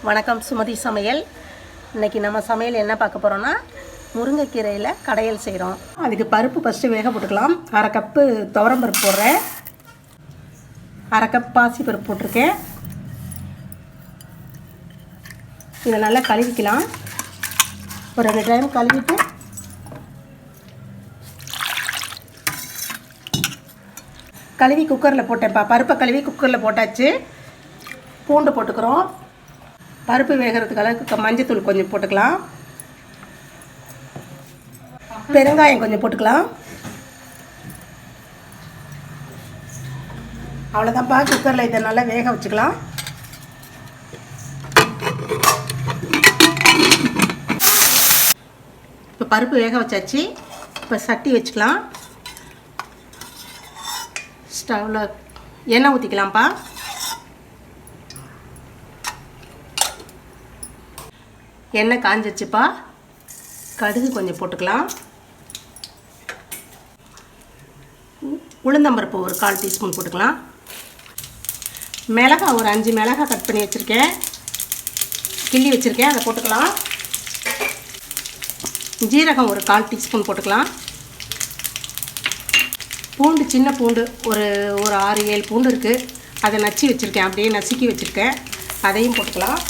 வணக்கம், சுமதி சமையல். இன்றைக்கி நம்ம சமையல் என்ன பார்க்க போகிறோன்னா, முருங்கைக்கீரையில் கடையல் செய்கிறோம். அதுக்கு பருப்பு ஃபஸ்ட்டு வேக போட்டுக்கலாம். 1/2 கப்பு துவரம்பருப்பு போடுறேன், 1/2 கப் பாசிப்பருப்பு போட்டிருக்கேன். இதை நல்லா கழுவிக்கலாம். ஒரு 2 டைம் கழுவிட்டு கழுவி குக்கரில் போட்டேன்ப்பா. பருப்பை கழுவி குக்கரில் போட்டாச்சு. பூண்டு போட்டுக்கிறோம். பருப்பு வேகிறதுக்கு அளவுக்கு மஞ்சத்தூள் கொஞ்சம் போட்டுக்கலாம். பெருங்காயம் கொஞ்சம் போட்டுக்கலாம். அவ்வளோதான்ப்பா. குக்கரில் இதை நல்லா வேக வச்சுக்கலாம். இப்போ பருப்பு வேக வச்சாச்சு. இப்போ சட்டி வச்சுக்கலாம். ஸ்டவ்வில் எண்ணெய் ஊற்றிக்கலாம்ப்பா. எண்ணெய் காஞ்சிச்சுப்பா. கடுகு கொஞ்சம் போட்டுக்கலாம். உளுந்தம்பருப்பு ஒரு 1/4 டீஸ்பூன் போட்டுக்கலாம். மிளகாய் ஒரு 5 மிளகாய் கட் பண்ணி வச்சுருக்கேன், கிள்ளி வச்சுருக்கேன், அதை போட்டுக்கலாம். ஜீரகம் ஒரு 1/4 டீஸ்பூன் போட்டுக்கலாம். பூண்டு, சின்ன பூண்டு ஒரு 6-7 பூண்டு இருக்குது, அதை நச்சு வச்சுருக்கேன், அப்படியே நசுக்கி வச்சுருக்கேன், அதையும் போட்டுக்கலாம்.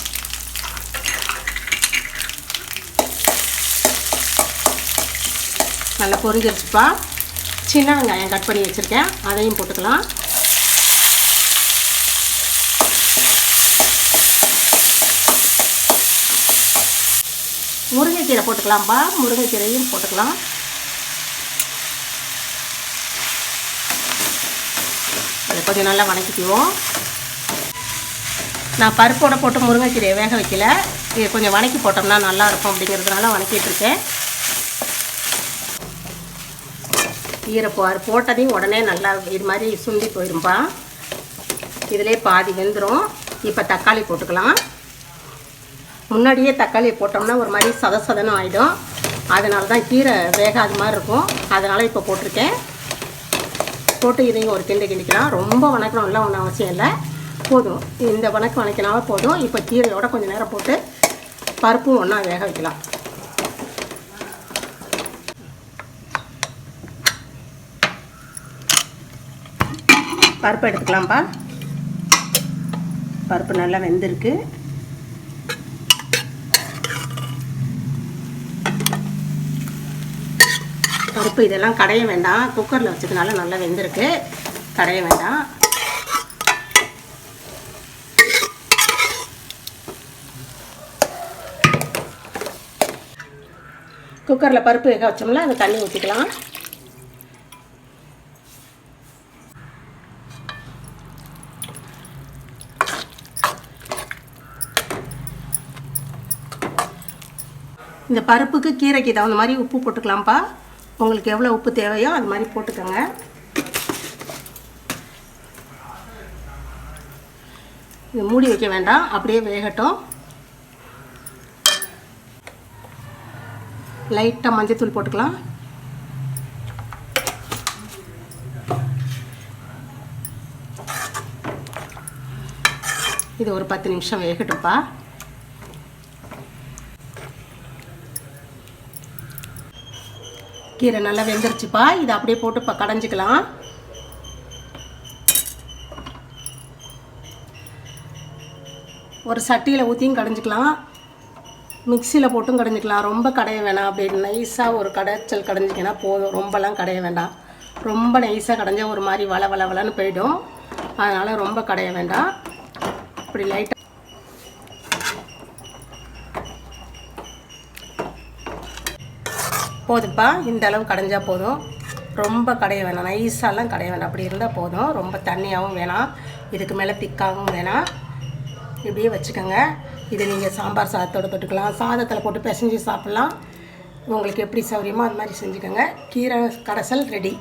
நல்லா பொரிஞ்சிருச்சுப்பா. சின்ன வெங்காயம் கட் பண்ணி வச்சுருக்கேன், அதையும் போட்டுக்கலாம். முருங்கைக்கீரை போட்டுக்கலாம்ப்பா. முருங்கைக்கீரையும் போட்டுக்கலாம். அதை கொஞ்சம் நல்லா வதக்கிக்குவோம். நான் பருப்போட போட்டு முருங்கைக்கீரையை வேக வைக்கல, இது கொஞ்சம் வதக்கி போட்டோம்னா நல்லாயிருக்கும் அப்படிங்கிறதுனால வதக்கிட்டுருக்கேன். கீரை போட்டதையும் உடனே நல்லா இது மாதிரி சுண்டி போயிடும்பா. இதிலே பாதி வெந்துடும். இப்போ தக்காளி போட்டுக்கலாம். முன்னாடியே தக்காளியை போட்டோம்னா ஒரு மாதிரி சதசதனும் ஆகிடும். அதனால தான் கீரை வேகாத மாதிரி இருக்கும். அதனால் இப்போ போட்டிருக்கேன். போட்டு இதையும் ஒரு கிண்டிக்கலாம். ரொம்ப வணக்கணும்லாம் ஒன்றும் அவசியம் இல்லை, போதும். இந்த வணக்கினாலும் போதும். இப்போ கீரையோட கொஞ்சம் நேரம் போட்டு பருப்பும் ஒன்றா வேக வைக்கலாம். பருப்பு எடுத்துக்கலாம்ப்பா. பருப்பு நல்லா வெந்திருக்கு. பருப்பு இதெல்லாம் கடைய வேண்டாம், குக்கரில் வச்சதுனால நல்லா வெந்திருக்கு, கடைய வேண்டாம். குக்கரில் பருப்பு வேக வச்சோம்னா அந்த தண்ணி ஊற்றிக்கலாம். இந்த பருப்புக்கு கீரைக்கு தகுந்த மாதிரி உப்பு போட்டுக்கலாம்ப்பா. உங்களுக்கு எவ்வளோ உப்பு தேவையோ அது மாதிரி போட்டுக்கோங்க. இது மூடி வைக்க வேண்டாம், அப்படியே வேகட்டும். லைட்டாக மஞ்சத்தூள் போட்டுக்கலாம். இது ஒரு 10 நிமிஷம் வேகட்டும்ப்பா. கீரை நல்லா வெந்துருச்சுப்பா. இதை அப்படியே போட்டு இப்போ கடைஞ்சிக்கலாம். ஒரு சட்டியில் ஊற்றியும் கடைஞ்சிக்கலாம், மிக்சியில் போட்டும் கடைஞ்சிக்கலாம். ரொம்ப கடைய வேணாம், அப்படி நைஸாக ஒரு கடைச்சல் கடைஞ்சிக்கினா போதும். ரொம்பலாம் கடைய வேண்டாம். ரொம்ப நைஸாக கடைஞ்சால் ஒரு மாதிரி வளன்னு போயிடும். அதனால் ரொம்ப கடைய வேண்டாம். இப்படி லைட்டாக போதும்ப்பா. இந்த அளவு கடைஞ்சால் போதும். ரொம்ப கடைய வேணாம், நைஸாலாம் கடைய வேணாம். அப்படி இருந்தால் போதும். ரொம்ப தண்ணியாகவும் வேணாம், இதுக்கு மேலே திக்காகவும் வேணாம். இப்படியே வச்சுக்கோங்க. இதை நீங்கள் சாம்பார் சாதத்தோடு தொட்டுக்கலாம், சாதத்தில் போட்டு பிசைஞ்சு சாப்பிட்லாம். உங்களுக்கு எப்படி சௌகரியமோ அது மாதிரி செஞ்சுக்கோங்க. கீரை கடைசல் ரெடி.